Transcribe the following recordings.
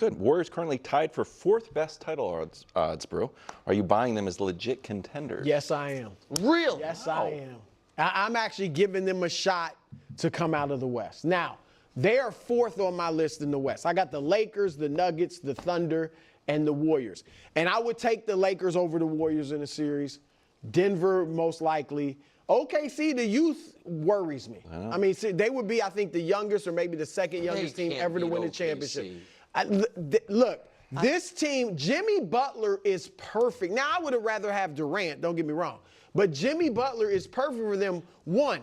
Good. Warriors currently tied for 4th best title odds, bro. Are you buying them as legit contenders? Yes, I am. Really? Yes, I am. I'm actually giving them a shot to come out of the West. Now, they are 4th on my list in the West. I got the Lakers, the Nuggets, the Thunder, and the Warriors. And I would take the Lakers over the Warriors in a series. Denver, most likely. OKC, the youth worries me. I mean, see, they would be, I think, the youngest or maybe the second youngest team ever to win a championship. Look, this team, Jimmy Butler is perfect. Now, I would have rather have Durant, don't get me wrong. But Jimmy Butler is perfect for them. One,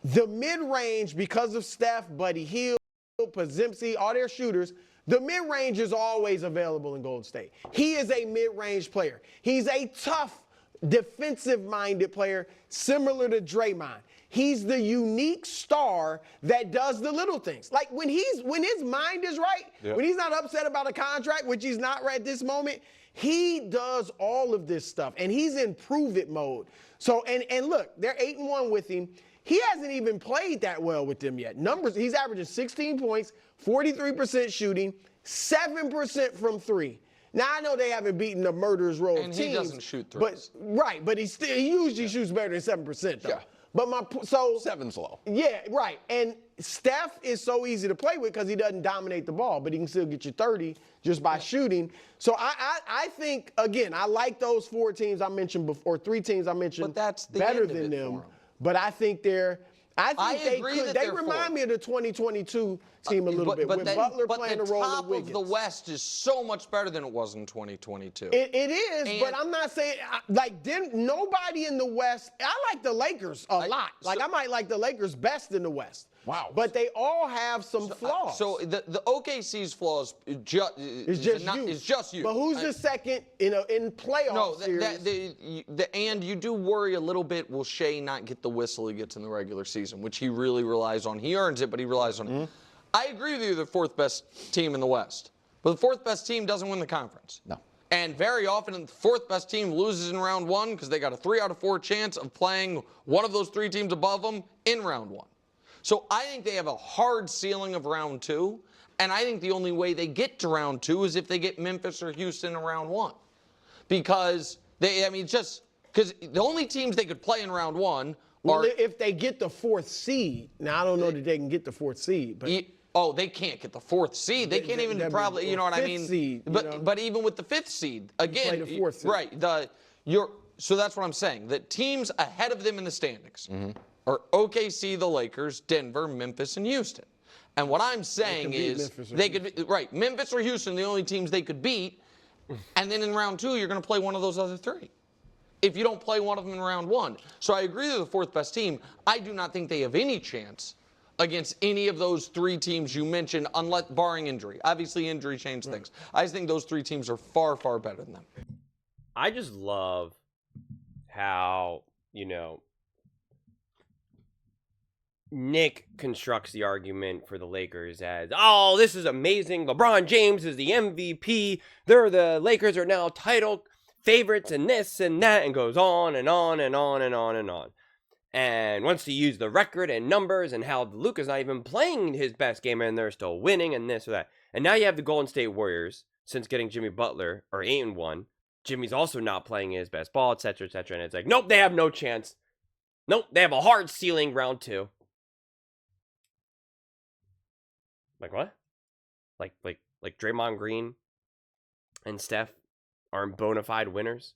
the mid-range, because of Steph, Buddy Hield, Podziemski, all their shooters, the mid-range is always available in Golden State. He is a mid-range player. He's a tough, defensive-minded player, similar to Draymond. He's the unique star that does the little things. Like when his mind is right, when he's not upset about a contract, which he's not right at this moment, he does all of this stuff, and he's in prove-it mode. So, and look, they're 8-1 with him. He hasn't even played that well with them yet. Numbers, he's averaging 16 points, 43% shooting, 7% from 3. Now, I know they haven't beaten the murderer's row of teams. And he doesn't shoot threes. But he usually shoots better than 7%, though. Yeah. But 7's low. Yeah, right. And Steph is so easy to play with because he doesn't dominate the ball, but he can still get you 30 just by shooting. So I think, again, I like those 4 teams I mentioned before, 3 teams I mentioned But that's the better end of than it them. for 'em. But I think they remind me of the 2022 team a little bit, with Butler playing the role of Wiggins. The top of the West is so much better than it was in 2022. It is, but I'm not saying, nobody in the West, I like the Lakers a lot. I might like the Lakers best in the West. Wow. But they all have some flaws. So the OKC's flaws is just you. But who's the second in playoff series? And you do worry a little bit, will Shea not get the whistle he gets in the regular season, which he really relies on. He earns it, but he relies on it. I agree with you, the 4th best team in the West. But the 4th best team doesn't win the conference. No. And very often, the 4th best team loses in round 1 because they got a 3 out of 4 chance of playing one of those 3 teams above them in round 1. So I think they have a hard ceiling of round 2, and I think the only way they get to round 2 is if they get Memphis or Houston in round 1. Because because the only teams they could play in round 1 are if they get the 4th seed. Now I don't know that they can get the 4th seed, but they can't get the 4th seed. They can't even probably, you know what I mean? Seed, but even with the 5th seed, again, play the 4th seed. Right? So that's what I'm saying. The teams ahead of them in the standings are OKC, the Lakers, Denver, Memphis, and Houston. And what I'm saying is Memphis or Houston, the only teams they could beat. And then in round 2, you're going to play one of those other 3. If you don't play one of them in round 1. So I agree they're the 4th best team. I do not think they have any chance against any of those 3 teams you mentioned, unless barring injury. Obviously, injury changed things. I just think those 3 teams are far, far better than them. I just love how, Nick constructs the argument for the Lakers as, oh, this is amazing. LeBron James is the MVP. The Lakers are now title favorites and this and that, and goes on and on and on and on and on. And wants to use the record and numbers and how Luka's not even playing his best game and they're still winning and this or that. And now you have the Golden State Warriors, since getting Jimmy Butler, are 8-1. Jimmy's also not playing his best ball, etc., etc. And it's like, nope, they have no chance. Nope, they have a hard ceiling round 2. Like what? Like Draymond Green and Steph aren't bona fide winners,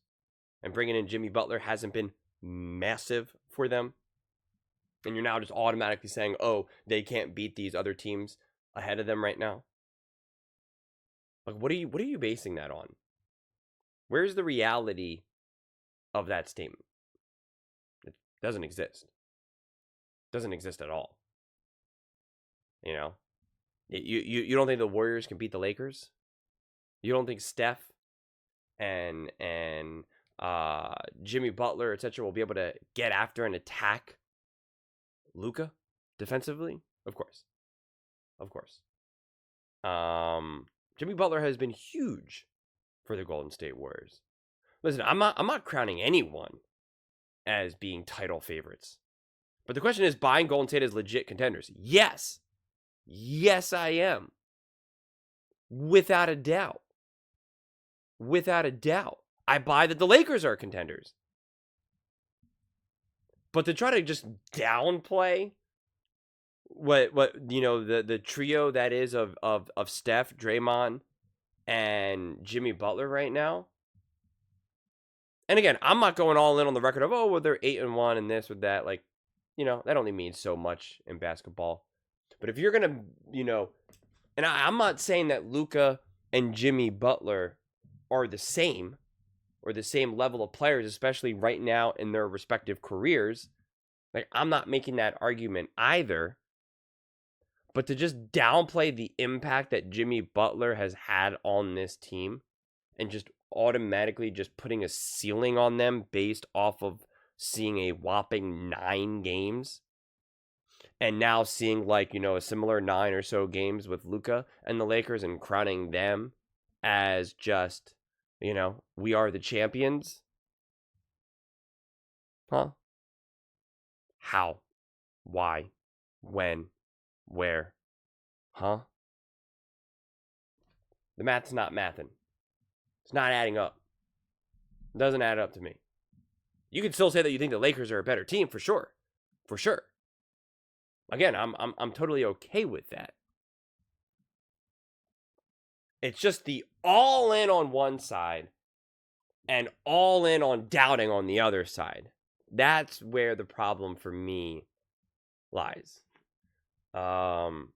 and bringing in Jimmy Butler hasn't been massive for them, and you're now just automatically saying, oh, they can't beat these other teams ahead of them right now. Like, what are you basing that on? Where's the reality of that statement? It doesn't exist. It doesn't exist at all. You don't think the Warriors can beat the Lakers? You don't think Steph and Jimmy Butler, etc., will be able to get after and attack Luka defensively? Of course. Jimmy Butler has been huge for the Golden State Warriors. Listen, I'm not crowning anyone as being title favorites. But the question is, buying Golden State as legit contenders? Yes, I am. Without a doubt. Without a doubt. I buy that the Lakers are contenders. But to try to just downplay what the trio that is of Steph, Draymond, and Jimmy Butler right now. And again, I'm not going all in on the record of, oh, well, they're 8-1 and this or that. Like, that only means so much in basketball. But if you're going to, and I'm not saying that Luka and Jimmy Butler are the same or the same level of players, especially right now in their respective careers. Like, I'm not making that argument either. But to just downplay the impact that Jimmy Butler has had on this team and just automatically just putting a ceiling on them based off of seeing a whopping 9 games and now seeing a similar 9 or so games with Luka and the Lakers and crowning them as just, we are the champions. Huh? How? Why? When? Where? Huh? The math's not mathing. It's not adding up. It doesn't add up to me. You can still say that you think the Lakers are a better team for sure. For sure. Again, I'm totally okay with that. It's just the all in on one side and all in on doubting on the other side. That's where the problem for me lies. And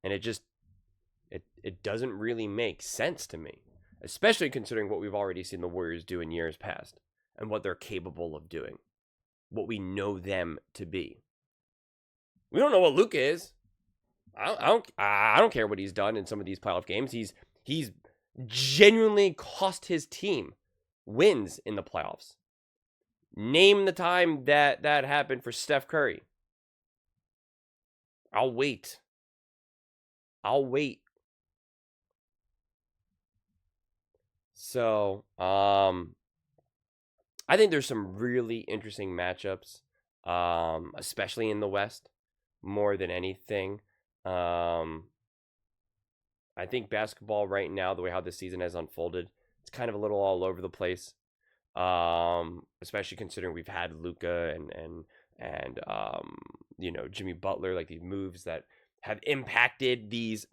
it doesn't really make sense to me, especially considering what we've already seen the Warriors do in years past and what they're capable of doing, what we know them to be. We don't know what Luka is. I don't care what he's done in some of these playoff games. He's genuinely cost his team wins in the playoffs. Name the time that happened for Steph Curry. I'll wait. So, I think there's some really interesting matchups, especially in the West, more than anything. I think basketball right now, the way how this season has unfolded, it's kind of a little all over the place. Especially considering we've had Luka and Jimmy Butler, like these moves that have impacted these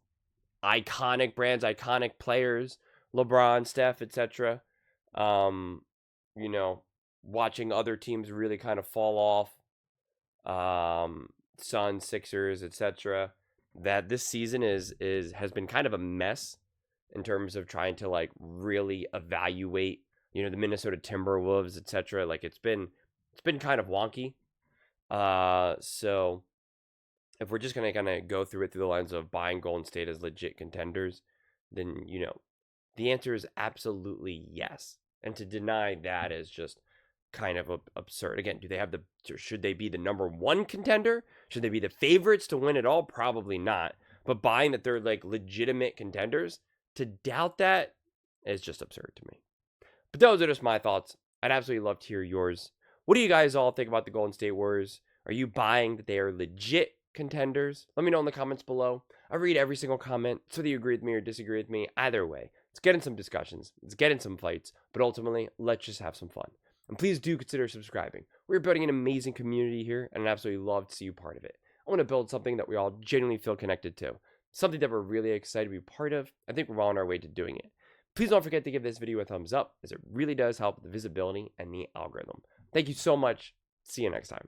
iconic brands, iconic players, LeBron, Steph, etc. Watching other teams really kind of fall off, Suns, Sixers, etc. That this season has been kind of a mess in terms of trying to really evaluate, the Minnesota Timberwolves, etc. Like it's been kind of wonky. So if we're just going to kind of go through it through the lens of buying Golden State as legit contenders, then, the answer is absolutely yes. And to deny that is just kind of absurd. Again, should they be the number 1 contender? Should they be the favorites to win it all? Probably not. But buying that they're legitimate contenders, to doubt that is just absurd to me. But those are just my thoughts. I'd absolutely love to hear yours. What do you guys all think about the Golden State Warriors? Are you buying that they are legit contenders? Let me know in the comments below. I read every single comment, so whether you agree with me or disagree with me. Either way, let's get in some discussions. Let's get in some fights. But ultimately, let's just have some fun. And please do consider subscribing. We're building an amazing community here, and I'd absolutely love to see you part of it. I want to build something that we all genuinely feel connected to. Something that we're really excited to be part of. I think we're well on our way to doing it. Please don't forget to give this video a thumbs up, as it really does help with the visibility and the algorithm. Thank you so much. See you next time.